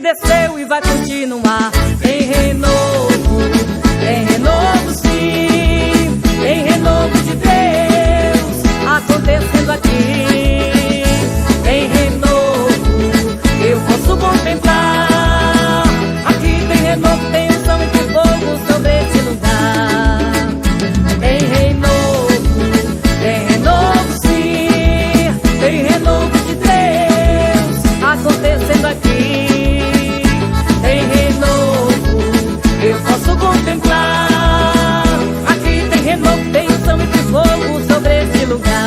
desceu e vai continuar. Tem renovo sim, tem renovo de Deus acontecendo aqui. Tem renovo, eu posso contemplar. Aqui tem renovo, tem unção e tem fogo sobre esse lugar. Tem renovo sim, tem renovo de Deus acontecendo aqui. Tem renovo, eu posso contemplar. Aqui tem renovo, tem unção e tem fogo sobre esse lugar.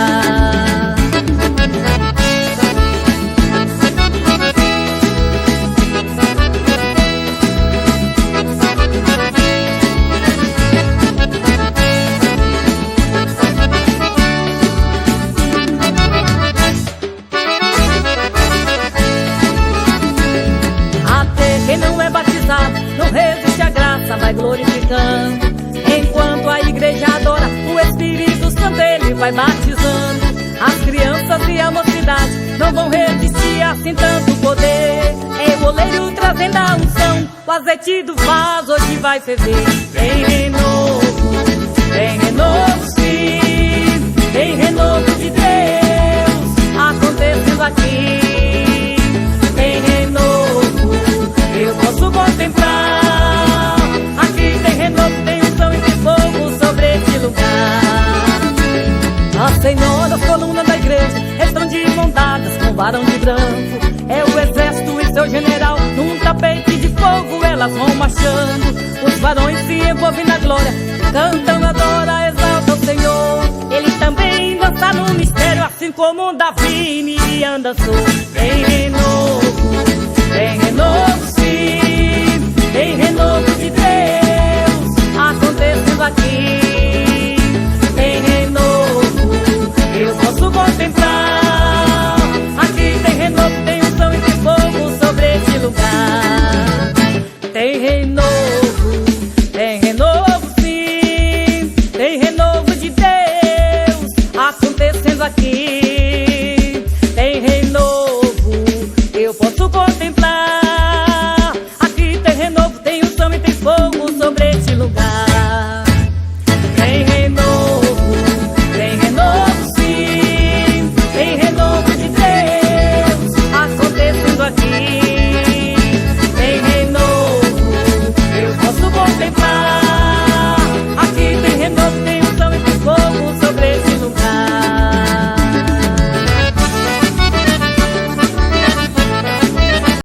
Quem não é batizado não resiste à graça, vai glorificando. Enquanto a igreja adora, o Espírito Santo ele vai batizando. As crianças e a mocidade não vão resistir assim tanto poder. É o oleiro trazendo a unção, o azeite do vaso hoje vai ferver. Tem renovo sim, tem renovo de Deus acontecendo aqui. Eu posso contemplar. Aqui tem renovo, tem unção e tem fogo sobre esse lugar. A Senhora, as colunas da igreja estão de mão dadas com varão de branco. É o exército e seu general, num tapete de fogo elas vão marchando. Os varões se envolvem na glória, cantam, adora, exalta o Senhor. Ele também dança no mistério, assim como Davi Miriam dançou. Tem renovo, tem renovo.